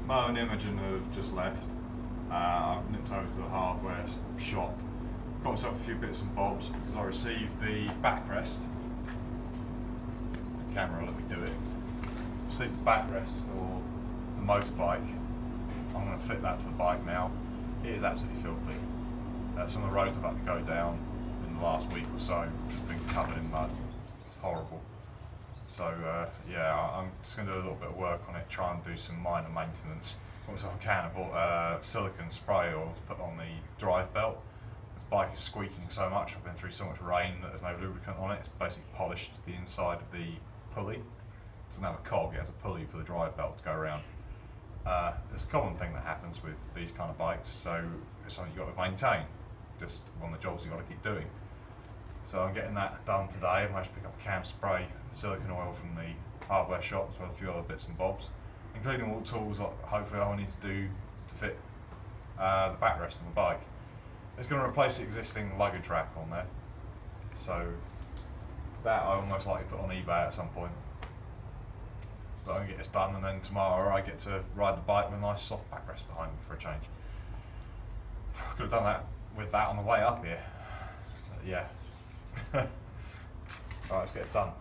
Mo and Imogen have just left. I've nipped over to the hardware shop, got myself a few bits and bobs because I received the backrest. The camera let me do it. Received the backrest for the motorbike. I'm going to fit that to the bike now. It is absolutely filthy. Some of the roads I've had to go down in the last week or so have been covered in mud. It's horrible. So yeah, I'm just going to do a little bit of work on it, try and do some minor maintenance. Got myself a can of silicone spray oil to put on the drive belt. This bike is squeaking so much, I've been through so much rain that there's no lubricant on it. It's basically polished the inside of the pulley. It doesn't have a cog, it has a pulley for the drive belt to go around. It's a common thing that happens with these kind of bikes, so it's something you've got to maintain. Just one of the jobs you've got to keep doing. So I'm getting that done today. I've managed to pick up a can of spray silicone oil from the hardware shop, as well as a few other bits and bobs, including all the tools that hopefully I'll need to do to fit the backrest on the bike. It's going to replace the existing luggage rack on there, so that I almost like to put on eBay at some point. But I can get this done, and then tomorrow I get to ride the bike with a nice soft backrest behind me for a change. Could have done that with that on the way up here. But yeah. Alright, let's get it done.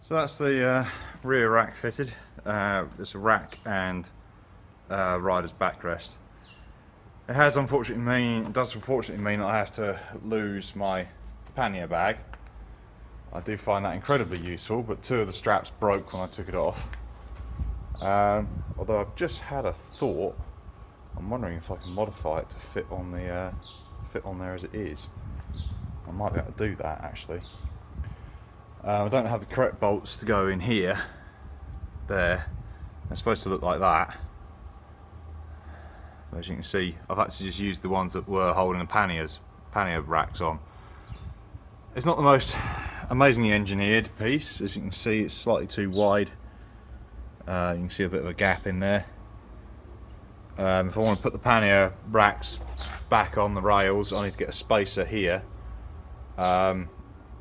So that's the rear rack fitted. It's a rack and rider's backrest. It does unfortunately mean that I have to lose my pannier bag. I do find that incredibly useful, but two of the straps broke when I took it off. Although I've just had a thought, I'm wondering if I can modify it to fit on there as it is. I might be able to do that actually. I don't have the correct bolts to go in here. There, they're supposed to look like that. But as you can see, I've actually just used the ones that were holding the pannier racks on. It's not the most amazingly engineered piece. As you can see, it's slightly too wide. You can see a bit of a gap in there. If I want to put the pannier racks back on the rails, I need to get a spacer here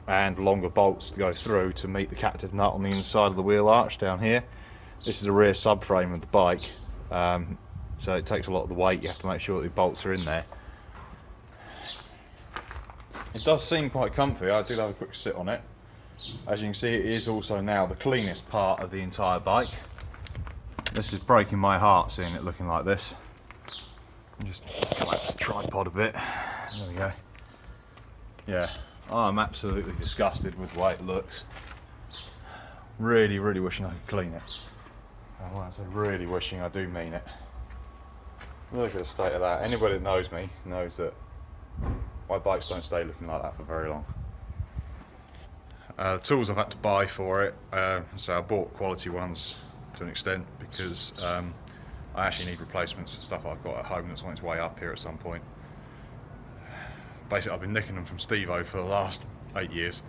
and longer bolts to go through to meet the captive nut on the inside of the wheel arch down here. This is the rear subframe of the bike, so it takes a lot of the weight. You have to make sure that the bolts are in there. It does seem quite comfy. I did have a quick sit on it. As you can see, it is also now the cleanest part of the entire bike. This is breaking my heart seeing it looking like this. Just collapse the tripod a bit. There we go. Yeah, I'm absolutely disgusted with the way it looks. Really, really wishing I could clean it. And when I say really wishing, I do mean it. Look at the state of that. Anybody that knows me knows that my bikes don't stay looking like that for very long. The tools I've had to buy for it, so I bought quality ones to an extent because I actually need replacements for stuff I've got at home that's on its way up here at some point. Basically, I've been nicking them from Steve-O for the last 8 years.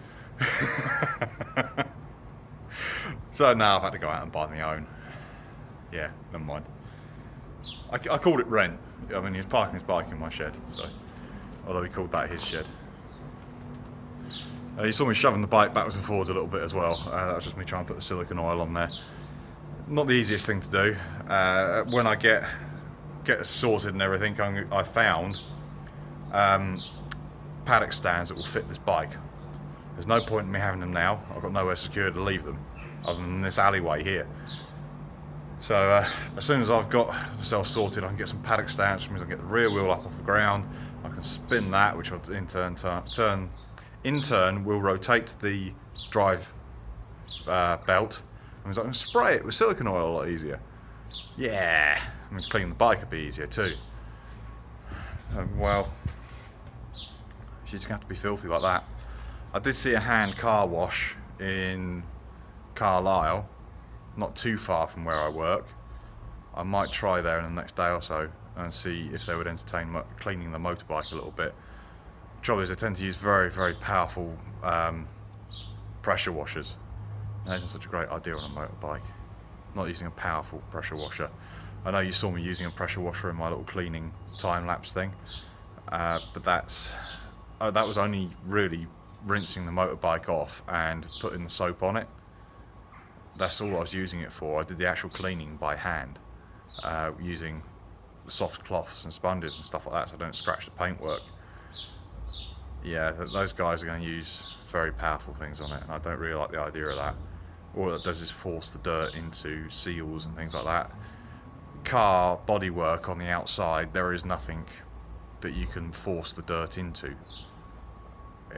So now I've had to go out and buy my own. Yeah, never mind. I called it rent. I mean, he was parking his bike in my shed, so although he called that his shed. You saw me shoving the bike backwards and forwards a little bit as well. That was just me trying to put the silicone oil on there. Not the easiest thing to do. When I get it sorted and everything, I found paddock stands that will fit this bike. There's no point in me having them now. I've got nowhere secure to leave them other than this alleyway here. So as soon as I've got myself sorted, I can get some paddock stands, which means I can get the rear wheel up off the ground. I can spin that, which will in turn will rotate the drive belt. I can spray it with silicone oil a lot easier. Yeah, and clean the bike a bit easier too. Well, she's just going to have to be filthy like that. I did see a hand car wash in Carlisle, not too far from where I work. I might try there in the next day or so and see if they would entertain cleaning the motorbike a little bit. The trouble is they tend to use very, very powerful pressure washers. That isn't such a great idea on a motorbike. Not using a powerful pressure washer. I know you saw me using a pressure washer in my little cleaning time-lapse thing, but that was only really rinsing the motorbike off and putting the soap on it. that's all I was using it for. I did the actual cleaning by hand, using soft cloths and sponges and stuff like that, so I don't scratch the paintwork. Yeah, those guys are going to use very powerful things on it, and I don't really like the idea of that. All it does is force the dirt into seals and things like that. Car bodywork on the outside, there is nothing that you can force the dirt into.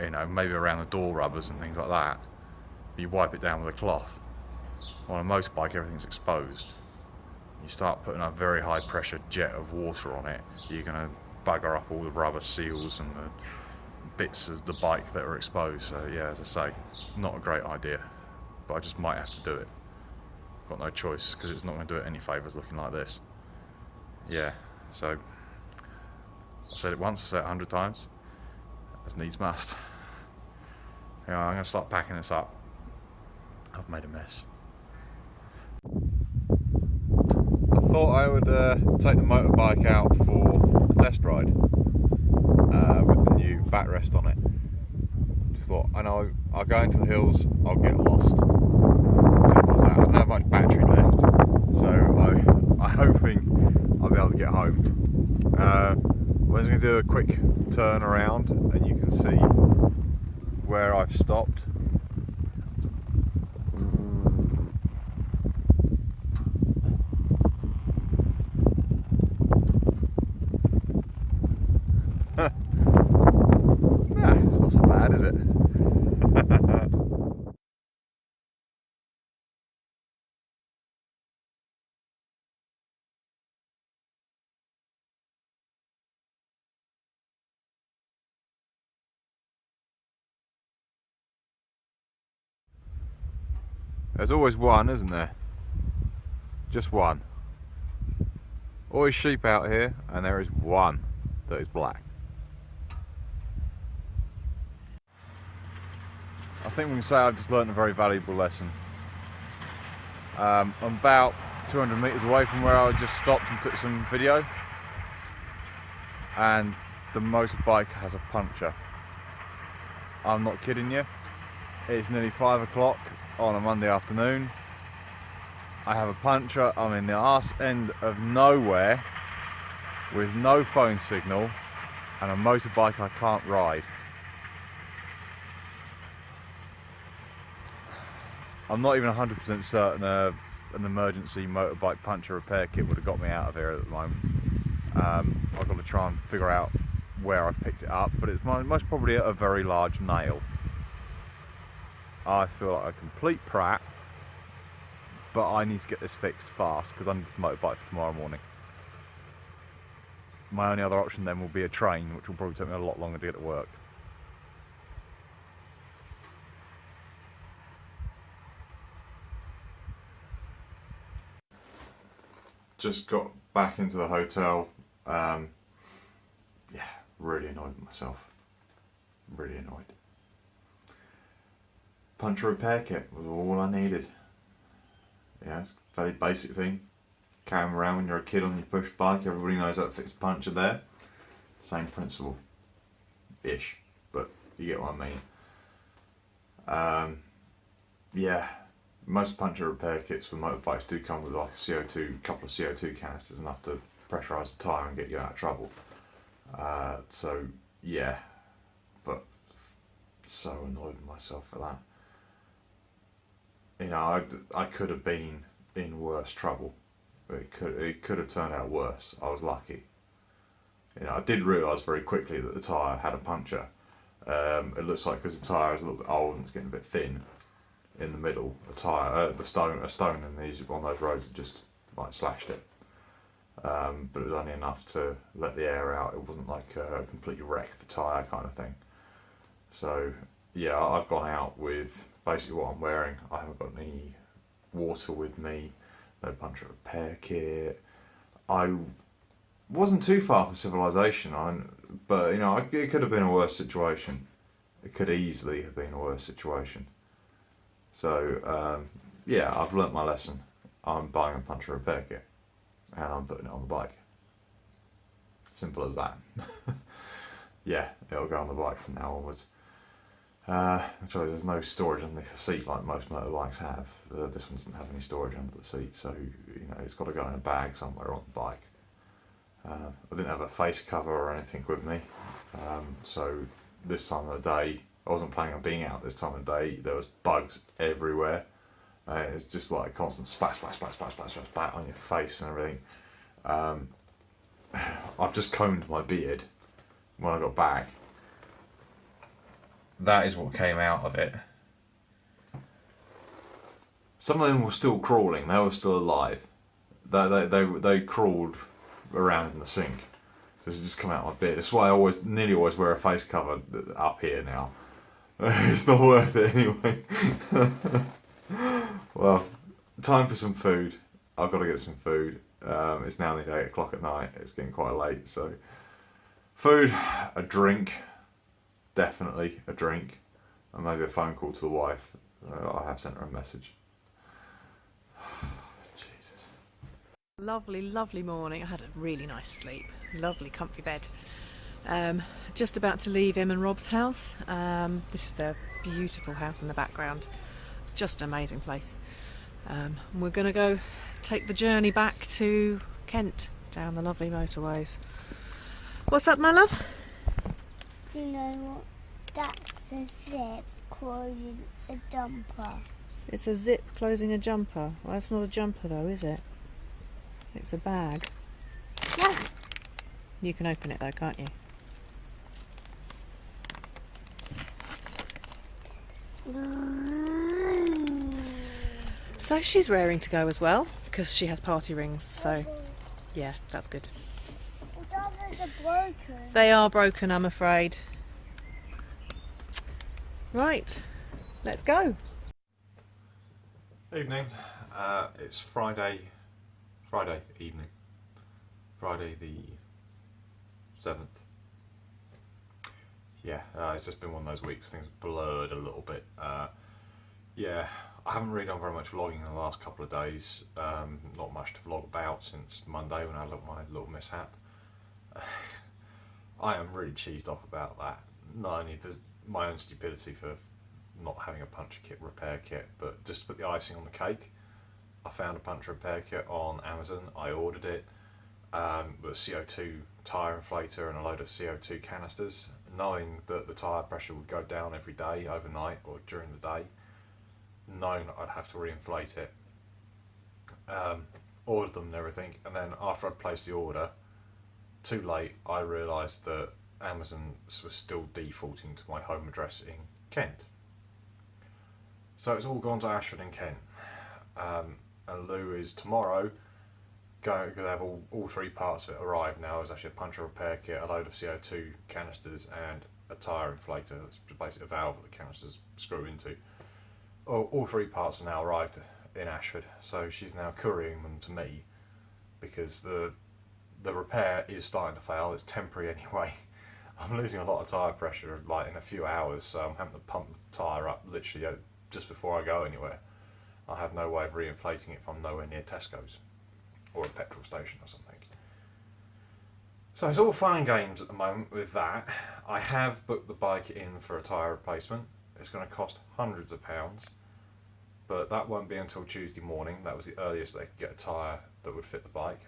You know, maybe around the door rubbers and things like that. You wipe it down with a cloth. On a motorbike, everything's exposed. You start putting a very high pressure jet of water on it, you're going to bugger up all the rubber seals and the bits of the bike that are exposed. So yeah, as I say, not a great idea, but I just might have to do it. Got no choice, because it's not going to do it any favours looking like this. Yeah, so I've said it once, I've said it 100 times, as needs must. You know, I'm going to start packing this up. I've made a mess. I thought I would take the motorbike out for a test ride with the new backrest on it. Just thought, I know I'll go into the hills, I'll get lost. I don't have much battery left, so I'm hoping I'll be able to get home. I'm just going to do a quick turn around and you can see where I've stopped. It's not so bad, is it? There's always one, isn't there? Just one. Always sheep out here, and there is one that is black. I think we can say I've just learnt a very valuable lesson. I'm about 200 metres away from where I just stopped and took some video, and the motorbike has a puncture. I'm not kidding you. It's nearly 5 o'clock on a Monday afternoon. I have a puncture. I'm in the arse end of nowhere with no phone signal and a motorbike I can't ride. I'm not even 100% certain an emergency motorbike puncture repair kit would have got me out of here at the moment. I've got to try and figure out where I've picked it up, but it's most probably a very large nail. I feel like a complete prat, but I need to get this fixed fast because I need this motorbike for tomorrow morning. My only other option then will be a train, which will probably take me a lot longer to get to work. Just got back into the hotel. Yeah, really annoyed with myself. Really annoyed. Puncture repair kit was all I needed. Yeah, it's a very basic thing. Carry them around when you're a kid on your push bike. Everybody knows how to fix a puncture there. Same principle. Ish. But you get what I mean. Yeah. Most puncture repair kits for motorbikes do come with like a couple of CO2 canisters, enough to pressurise the tyre and get you out of trouble. So yeah, but so annoyed with myself for that. You know, I could have been in worse trouble. It could have turned out worse. I was lucky. You know, I did realise very quickly that the tyre had a puncture. It looks like because the tyre is a little bit old and it's getting a bit thin in the middle, a stone on those roads had just like slashed it. But it was only enough to let the air out. It wasn't like completely wrecked the tyre kind of thing. So yeah, I've gone out with basically what I'm wearing. I haven't got any water with me, no puncture repair kit. I wasn't too far from civilization, but you know, it could have been a worse situation. It could easily have been a worse situation. So yeah, I've learnt my lesson. I'm buying a puncture repair kit and I'm putting it on the bike. Simple as that. Yeah, it'll go on the bike from now onwards. Actually, there's no storage underneath the seat like most motorbikes have. This one doesn't have any storage under the seat, so it's got to go in a bag somewhere on the bike. I didn't have a face cover or anything with me, so this time of the day, I wasn't planning on being out this time of the day. There was bugs everywhere. It's just like a constant splash, splash, splash, splash, splash, splash, splash on your face and everything. I've just combed my beard when I got back. That is what came out of it. Some of them were still crawling. They were still alive. They crawled around in the sink. So it's just come out of my beard. That's why I nearly always wear a face cover up here now. It's not worth it anyway. Well, time for some food. I've got to get some food. It's now nearly 8 o'clock at night. It's getting quite late, so food, a drink, definitely a drink, and maybe a phone call to the wife. I have sent her a message. Jesus. Lovely, lovely morning. I had a really nice sleep. Lovely, comfy bed. Just about to leave Em and Rob's house. This is their beautiful house in the background. It's just an amazing place. We're going to go take the journey back to Kent down the lovely motorways. What's up, my love? Do you know what? That's a zip closing a jumper. It's a zip closing a jumper. Well, that's not a jumper though, is it? It's a bag. No. You can open it though, can't you? So she's raring to go as well, because she has party rings, so yeah, that's good. The others are broken. They are broken, I'm afraid. Right, let's go. Evening. It's Friday evening. Friday the 7th. Yeah, it's just been one of those weeks, things blurred a little bit. Yeah, I haven't really done very much vlogging in the last couple of days. Not much to vlog about since Monday when I had my little mishap. I am really cheesed off about that. Not only does my own stupidity for not having a puncture kit, repair kit, but just to put the icing on the cake, I found a puncture repair kit on Amazon. I ordered it with a CO2 tyre inflator and a load of CO2 canisters, knowing that the tyre pressure would go down every day, overnight or during the day, knowing that I'd have to reinflate it. Ordered them and everything, and then after I'd placed the order, too late, I realised that Amazon was still defaulting to my home address in Kent. So it's all gone to Ashford in Kent. And Lou is tomorrow going to have all three parts of it arrived now. There's actually a puncture repair kit, a load of CO2 canisters and a tyre inflator. That's basically a valve that the canisters screw into. All three parts have now arrived in Ashford, so she's now couriering them to me because the repair is starting to fail. It's temporary anyway. I'm losing a lot of tyre pressure like in a few hours, so I'm having to pump the tyre up literally just before I go anywhere. I have no way of reinflating it if I'm nowhere near Tesco's or a petrol station or something. So it's all fun and games at the moment with that. I have booked the bike in for a tyre replacement. It's going to cost hundreds of pounds, but that won't be until Tuesday morning. That was the earliest they could get a tyre that would fit the bike.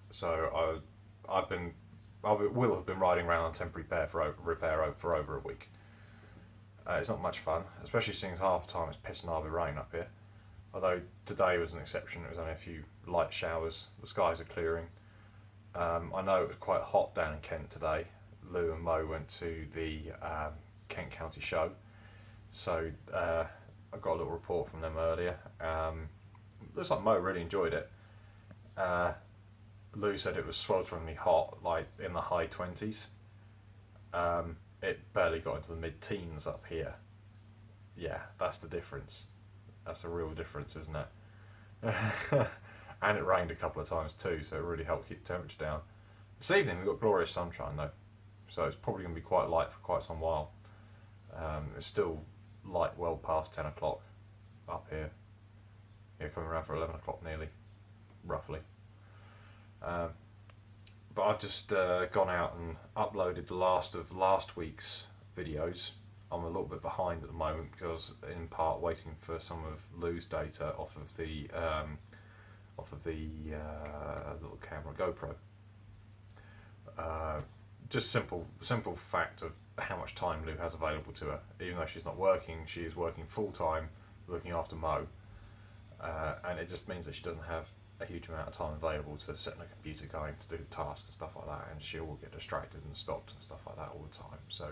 So I will have been riding around on temporary repair for over a week. It's not much fun, especially since half the time it's pissing hard with rain up here. Although today was an exception, it was only a few light showers, the skies are clearing. I know it was quite hot down in Kent today. Lou and Mo went to the Kent County Show, so I got a little report from them earlier. Looks like Mo really enjoyed it. Lou said it was swelteringly hot, like in the high 20s. It barely got into the mid-teens up here. Yeah, that's the difference. That's a real difference, isn't it? And it rained a couple of times too, so it really helped keep the temperature down. This evening we've got glorious sunshine though, so it's probably going to be quite light for quite some while. It's still light well past 10 o'clock up here. Yeah, coming around for 11 o'clock nearly, roughly. But I've just gone out and uploaded the last of last week's videos I'm a little bit behind at the moment because in part waiting for some of Lou's data off of the little camera GoPro. Just simple fact of how much time Lou has available to her. Even though she's not working, she is working full time looking after Mo, and it just means that she doesn't have a huge amount of time available to set the computer going to do tasks and stuff like that, and she will get distracted and stopped and stuff like that all the time. So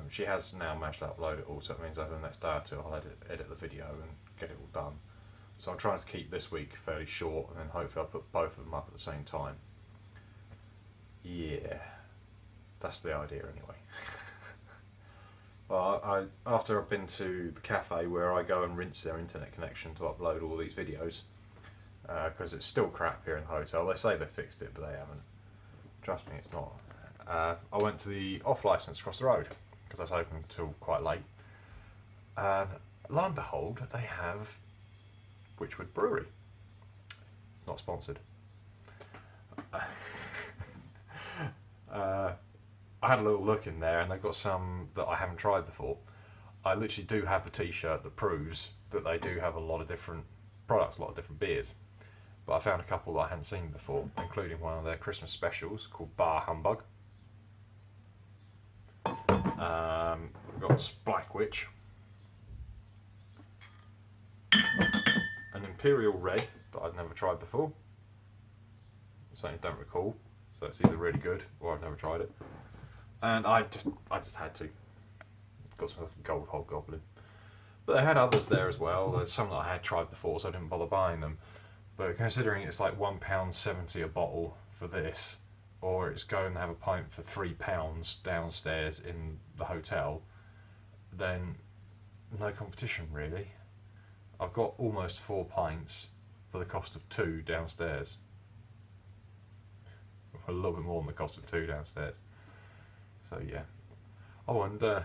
she has now managed to upload it all, so it means over the next day or two I'll edit the video and get it all done. So I'm trying to keep this week fairly short, and then hopefully I'll put both of them up at the same time. Yeah, that's the idea anyway. Well, after I've been to the cafe where I go and rinse their internet connection to upload all these videos, because it's still crap here in the hotel. They say they fixed it, but they haven't. Trust me, it's not. I went to the off licence across the road because I was open until quite late. And lo and behold, they have Witchwood Brewery. Not sponsored. I had a little look in there and they've got some that I haven't tried before. I literally do have the t-shirt that proves that they do have a lot of different products, a lot of different beers. But I found a couple that I hadn't seen before, including one of their Christmas specials called Bar Humbug. We've got Black Witch. An Imperial Red that I'd never tried before. Certainly don't recall. So it's either really good or I've never tried it. And I just had to. Got some Gold Hobgoblin. But they had others there as well. There's some that I had tried before, so I didn't bother buying them. But considering it's like £1.70 a bottle for this, or it's going to have a pint for £3 downstairs in the hotel, then no competition really. I've got almost 4 pints for the cost of 2 downstairs. A little bit more than the cost of 2 downstairs. So yeah. Oh, and oh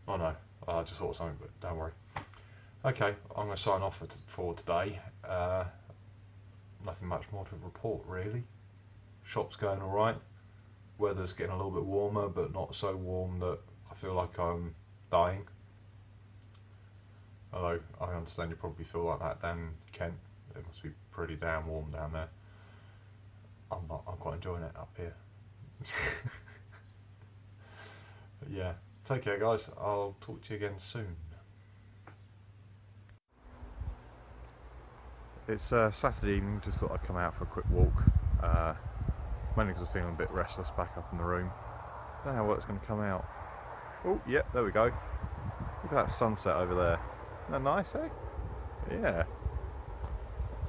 no, I just thought of something, but don't worry. Okay, I'm going to sign off for today. Nothing much more to report really. Shop's going alright. Weather's getting a little bit warmer, but not so warm that I feel like I'm dying. Although I understand you probably feel like that down in Kent. It must be pretty damn warm down there. I'm not. I'm quite enjoying it up here. But yeah, take care guys. I'll talk to you again soon. It's Saturday evening, just thought I'd come out for a quick walk. Mainly because I was feeling a bit restless back up in the room. Don't know how well it's going to come out. Oh, yep, there we go. Look at that sunset over there. Isn't that nice, eh? Yeah.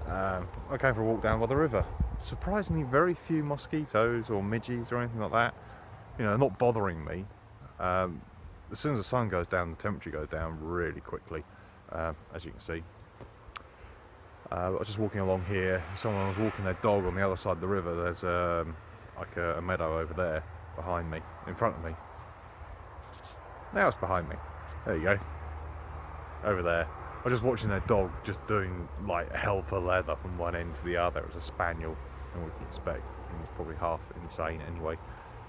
I came for a walk down by the river. Surprisingly very few mosquitoes or midges or anything like that. You know, not bothering me. As soon as the sun goes down, the temperature goes down really quickly, as you can see. I was just walking along here. Someone was walking their dog on the other side of the river. There's like a meadow over there behind me, in front of me. Now it's behind me. There you go. Over there. I was just watching their dog just doing like hell for leather from one end to the other. It was a spaniel, and we can expect. It was probably half insane anyway.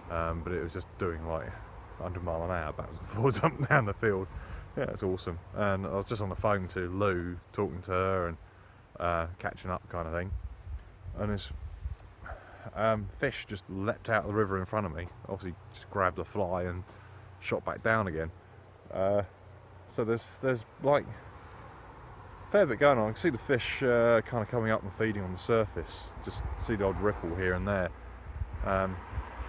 But it was just doing like 100 mile an hour backwards and forwards up and down the field. Yeah, it's awesome. And I was just on the phone to Lou, talking to her and catching up kind of thing, and this fish just leapt out of the river in front of me. Obviously just grabbed a fly and shot back down again. So there's like a fair bit going on. I can see the fish kind of coming up and feeding on the surface. Just see the odd ripple here and there.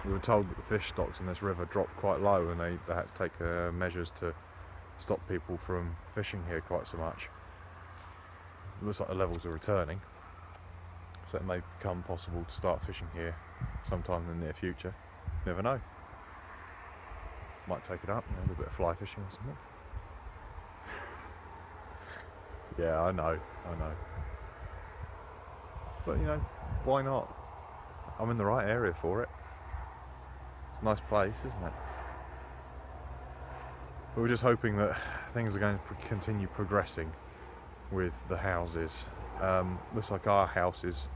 We were told that the fish stocks in this river dropped quite low, and they had to take measures to stop people from fishing here quite so much. It looks like the levels are returning, so it may become possible to start fishing here sometime in the near future. Never know. Might take it up, you know, a little bit of fly fishing or something. Yeah, I know. But you know, why not? I'm in the right area for it. It's a nice place, isn't it? But we're just hoping that things are going to continue progressing with the houses. Looks like our house is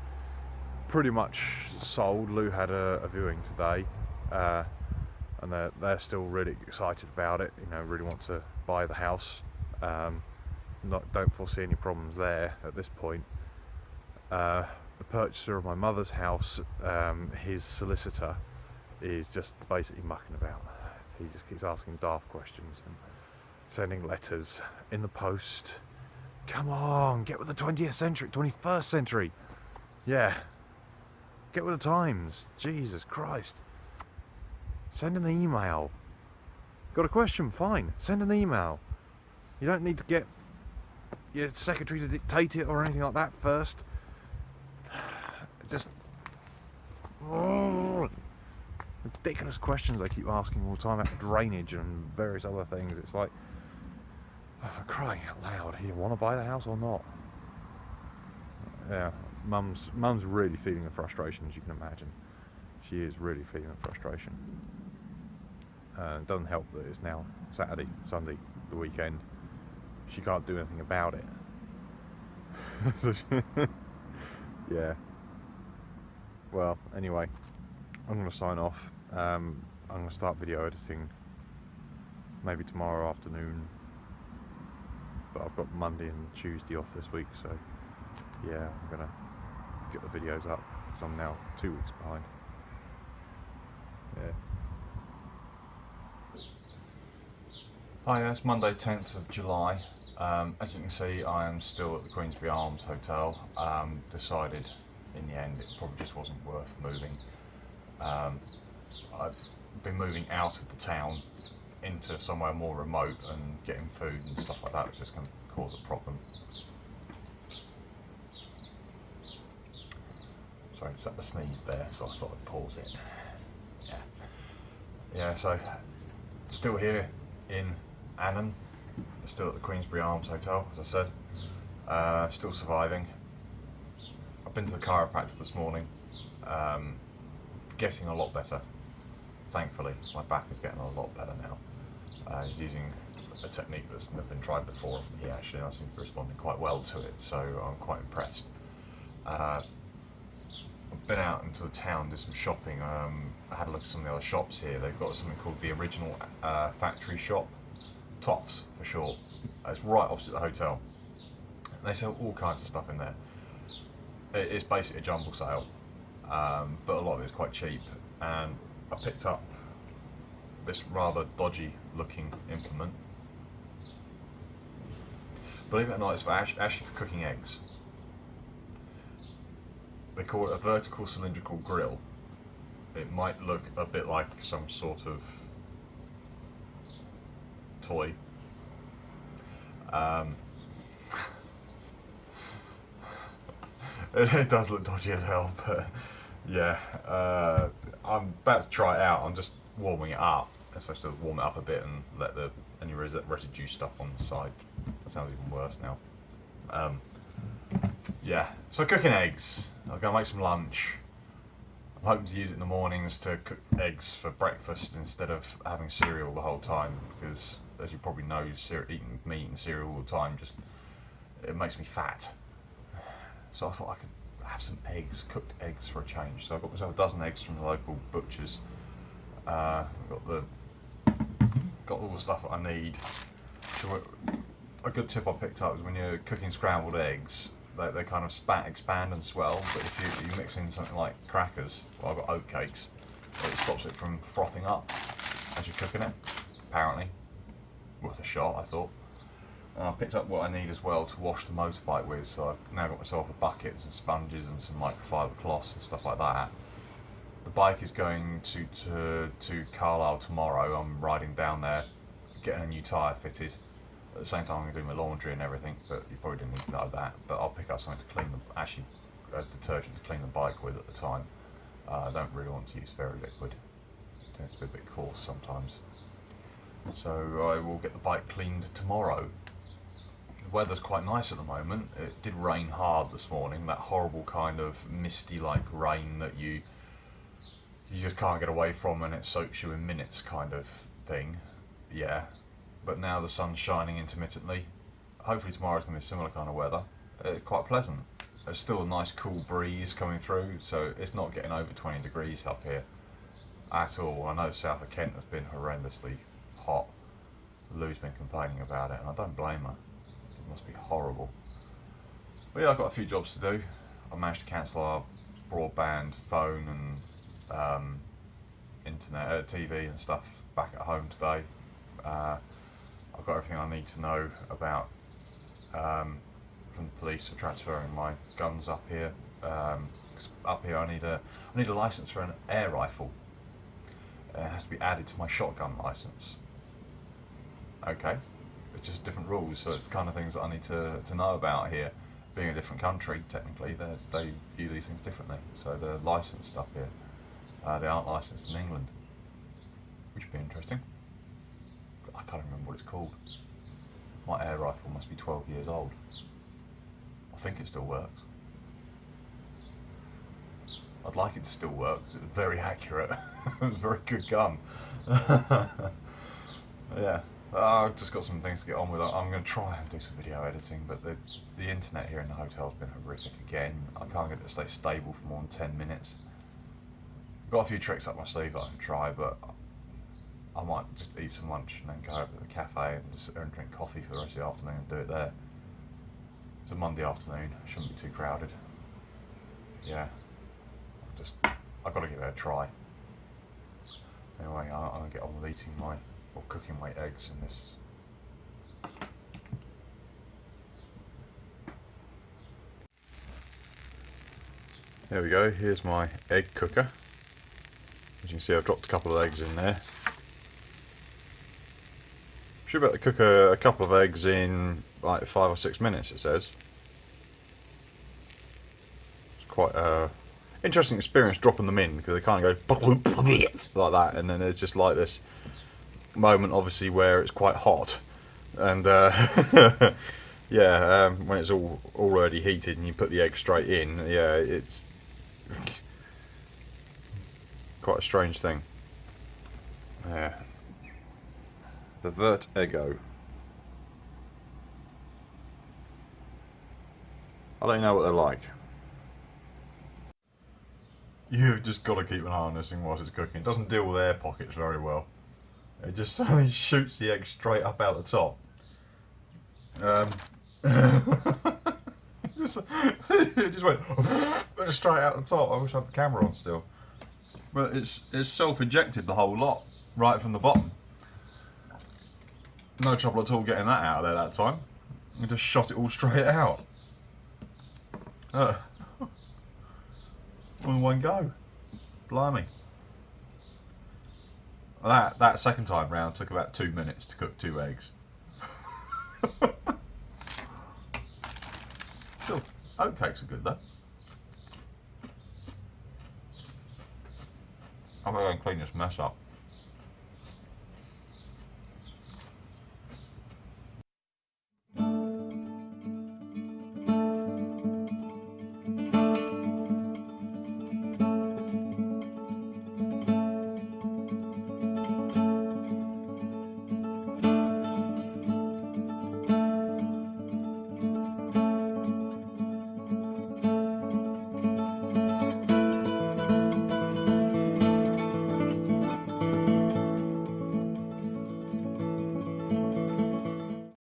pretty much sold. Lou had a viewing today, and and they're still really excited about it. You know, really want to buy the house. Don't foresee any problems there at this point. The purchaser of my mother's house, his solicitor is just basically mucking about. He just keeps asking daft questions and sending letters in the post. Come on, get with the 20th century, 21st century. Yeah, get with the times. Jesus Christ. Send an email. Got a question? Fine, send an email. You don't need to get your secretary to dictate it or anything like that first. Just ridiculous questions they keep asking all the time about drainage and various other things. It's like, oh, for crying out loud, do you want to buy the house or not? Yeah, mum's really feeling the frustration, as you can imagine. She is really feeling the frustration. It doesn't help that it's now Saturday, Sunday, the weekend. She can't do anything about it. Yeah. Well, anyway, I'm going to sign off. I'm going to start video editing maybe tomorrow afternoon, but I've got Monday and Tuesday off this week, so yeah, I'm going to get the videos up because I'm now 2 weeks behind. Yeah. Hi, it's Monday 10th of July. As you can see, I am still at the Queensbury Arms Hotel. Decided in the end it probably just wasn't worth moving. I've been moving out of the town into somewhere more remote, and getting food and stuff like that was just going to cause a problem. Sorry, just had the sneeze there, so I thought I'd pause it. Yeah, so still here in Annan, still at the Queensbury Arms Hotel, as I said, still surviving. I've been to the chiropractor this morning, getting a lot better, thankfully. My back is getting a lot better now. He's using a technique that's never been tried before. He actually, I seem to be responding quite well to it, so I'm quite impressed. I've been out into the town, did some shopping. I had a look at some of the other shops here. They've got something called the Original Factory Shop, Tops for short. It's right opposite the hotel. They sell all kinds of stuff in there. It's basically a jumble sale, but a lot of it is quite cheap. And I picked up this rather dodgy looking implement. Believe it or not, it's actually for cooking eggs. They call it a vertical cylindrical grill. It might look a bit like some sort of toy. It does look dodgy as hell, but yeah, I'm about to try it out. I'm just warming it up. I'm supposed to warm it up a bit and let any residue stuff on the side. That sounds even worse now. Yeah, so cooking eggs. I'm going to make some lunch. I'm hoping to use it in the mornings to cook eggs for breakfast instead of having cereal the whole time, because as you probably know, eating meat and cereal all the time it makes me fat. So I thought I could have some eggs, cooked eggs for a change. So I got myself a dozen eggs from the local butchers. Got all the stuff that I need. So a good tip I picked up is when you're cooking scrambled eggs, they kind of expand and swell, but if you mix in something like crackers, well, I've got oat cakes, it stops it from frothing up as you're cooking it, apparently. Worth a shot, I thought. And I picked up what I need as well to wash the motorbike with, so I've now got myself a bucket and some sponges and some microfiber cloths and stuff like that. The bike is going to Carlisle tomorrow. I'm riding down there, getting a new tyre fitted. At the same time, I'm going to do my laundry and everything, but you probably didn't need to know that. But I'll pick up something to clean detergent to clean the bike with at the time. I don't really want to use very liquid. It tends to be a bit coarse sometimes. So I will get the bike cleaned tomorrow. The weather's quite nice at the moment. It did rain hard this morning, that horrible kind of misty-like rain that you just can't get away from and it soaks you in minutes kind of thing. Yeah. But now the sun's shining intermittently. Hopefully tomorrow's going to be a similar kind of weather. Quite pleasant. There's still a nice cool breeze coming through, so it's not getting over 20 degrees up here. at all. I know south of Kent has been horrendously hot. Lou's been complaining about it, and I don't blame her. It must be horrible. But yeah, I've got a few jobs to do. I managed to cancel our broadband, phone and internet, TV and stuff back at home today. I've got everything I need to know about from the police for transferring my guns up here. 'Cause up here I need a license for an air rifle. It has to be added to my shotgun license. Okay, it's just different rules, so it's the kind of things that I need to know about here. Being a different country, technically, they view these things differently. So they're licensed up here. They aren't licensed in England, which would be interesting. I can't remember what it's called. My air rifle must be 12 years old. I think it still works. I'd like it to still work because it was very accurate. It was a very good gun. Yeah, I've just got some things to get on with. I'm going to try and do some video editing, but the internet here in the hotel has been horrific again. I can't get it to stay stable for more than 10 minutes. I've got a few tricks up my sleeve that I can try, but I might just eat some lunch and then go over to the cafe and just sit there and drink coffee for the rest of the afternoon and do it there. It's a Monday afternoon, shouldn't be too crowded. Yeah, I've got to give it a try. Anyway, I'm going to get on with eating or cooking my eggs in this. There we go, here's my egg cooker. As you can see, I've dropped a couple of eggs in there. Should be able to cook a couple of eggs in like 5 or 6 minutes, it says. It's quite a interesting experience dropping them in, because they kind of go like that, and then there's just like this moment obviously where it's quite hot, and yeah, when it's all already heated and you put the egg straight in, yeah, it's quite a strange thing. Yeah, the Vertego. I'll let you know what they're like. You've just got to keep an eye on this thing whilst it's cooking. It doesn't deal with air pockets very well. It just suddenly shoots the egg straight up out the top. It just went straight out the top. I wish I had the camera on still. But it's self-ejected the whole lot, right from the bottom. No trouble at all getting that out of there that time. I just shot it all straight out. In one go. Blimey. That second time round took about 2 minutes to cook 2 eggs. Still, oatcakes are good though. I'm going to go and clean this mess up.